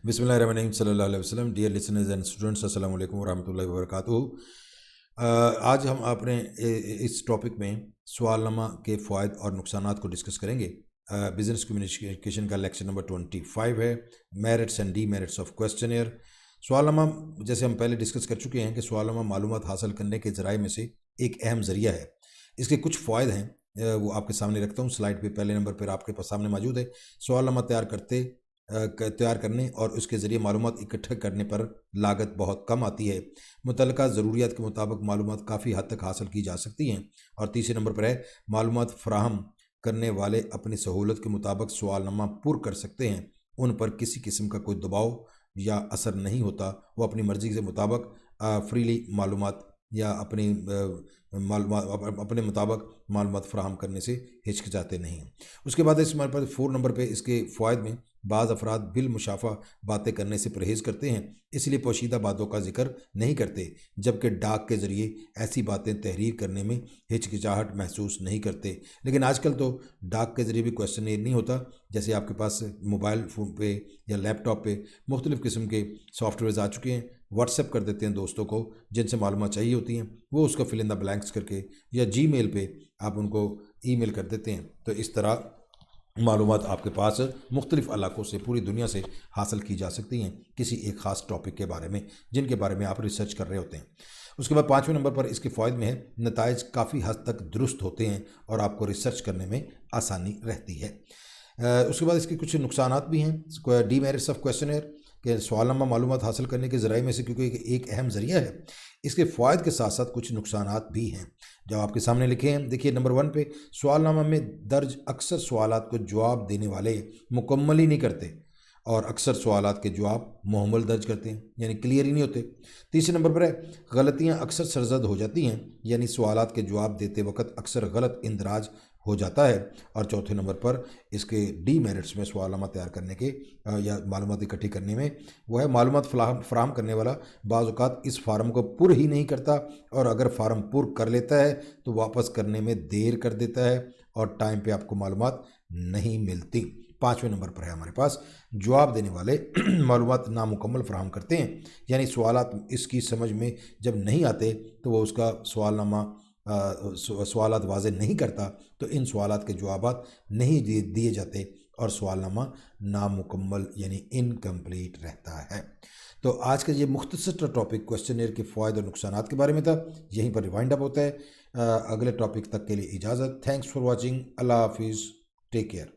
बिस्मिल्लाहिर्रहमानिर्रहीम सल्लल्लाहु अलैहि वसल्लम। डियर लिसनर्स एंड स्टूडेंट्स, अस्सलाम वालेकुम वरहमतुल्लाहि वबरकातुहू। आज हम अपने इस टॉपिक में सवालनामा के फ़वाइद और नुकसानात को डिस्कस करेंगे। बिज़नेस कम्युनिकेशन का लेक्चर नंबर 25 है, merits and demerits of questionnaire. सवालनामा, जैसे हम पहले डिस्कस कर चुके हैं कि सवालनामा मालूमात हासिल करने के ज़राए में से एक अहम ज़रिया है। इसके कुछ फ़वाइद हैं, वो आपके सामने रखता हूँ। स्लाइड पे पहले नंबर पर आपके पास सामने मौजूद है। सवालनामा तैयार करने और उसके ज़रिए मालूमात इकट्ठा करने पर लागत बहुत कम आती है। मुतल्लिका ज़रूरियात के मुताबिक मालूमात काफ़ी हद तक हासिल की जा सकती हैं। और तीसरे नंबर पर है, मालूमात फराहम करने वाले अपनी सहूलत के मुताबिक सवालनामा पुर कर सकते हैं। उन पर किसी किस्म का कोई दबाव या असर नहीं होता। वो अपनी मर्ज़ी के मुताबिक फ्रीली मालूमात या अपने मुताबिक मालूमात फराहम करने से हिचकिचाते नहीं हैं। उसके बाद इस पर 4 नंबर पे इसके फ़वाइद में बाज़ अफराद बिलमुशाफ़ा बातें करने से परहेज़ करते हैं, इसलिए पोशीदा बातों का जिक्र नहीं करते, जबकि डाक के ज़रिए ऐसी बातें तहरीर करने में हिचकिचाहट महसूस नहीं करते। लेकिन आजकल तो डाक के ज़रिए भी क्वेश्चनेयर नहीं होता। जैसे आपके पास मोबाइल फ़ोन पे या लैपटॉप पे मुख्तलिफ़ किस्म के सॉफ्टवेयर आ चुके हैं। व्हाट्सएप कर देते हैं दोस्तों को जिनसे मालूमात चाहिए होती हैं, वो उसका फिल इन द ब्लैंक्स करके या जीमेल पे आप उनको ईमेल कर देते हैं। तो इस तरह मालूमात आपके पास मुख्तलिफ़ इलाकों से, पूरी दुनिया से हासिल की जा सकती हैं किसी एक ख़ास टॉपिक के बारे में, जिनके बारे में आप रिसर्च कर रहे होते हैं। उसके बाद 5वें नंबर पर इसके फ़ायदे में है, नताइज काफ़ी हद तक दुरुस्त होते हैं और आपको रिसर्च करने में आसानी रहती है। उसके बाद इसके कुछ नुकसानात भी हैं। डीमेरिट्स ऑफ क्वेश्चनेयर के सवालनामा मालूमात हासिल करने के ज़राए में से क्योंकि एक अहम ज़रिया है, इसके फ़वाइद के साथ साथ कुछ नुकसानात भी हैं जो आपके सामने लिखे हैं। देखिए नंबर 1 पे, सवालनामा में दर्ज अक्सर सवालात को जवाब देने वाले मुकम्मल ही नहीं करते और अक्सर सवालात के जवाब मुहम्मल दर्ज करते हैं, यानी क्लियर ही नहीं होते। तीसरे नंबर पर है, गलतियाँ अक्सर सरजद हो जाती हैं, यानी सवालात के जवाब देते वक्त अक्सर गलत इंदराज हो जाता है। और चौथे नंबर पर इसके डीमेरिट्स में सवालनामा तैयार करने के या मालूमात इकट्ठी करने में वो है, मालूमात फराहम करने वाला बाज़ औक़ात इस फार्म को पुर ही नहीं करता, और अगर फार्म पुर कर लेता है तो वापस करने में देर कर देता है और टाइम पे आपको मालूमात नहीं मिलती। 5वें नंबर पर है हमारे पास, जवाब देने वाले मालूमात नामुकम्मल फराहम करते हैं, यानी सवालात इसकी समझ में जब नहीं आते तो वो उसका सवालात वाज़े नहीं करता, तो इन सवालात के जवाबात नहीं दिए जाते और सवालनामा नामुकम्मल यानी इनकम्प्लीट रहता है। तो आज का ये मुख्तसर टॉपिक क्वेश्चनेयर के फ़वाइद और नुकसानात के बारे में था। यहीं पर रिवाइंड अप होता है। अगले टॉपिक तक के लिए इजाज़त। Thanks for watching. अल्लाह हाफिज़। Take care.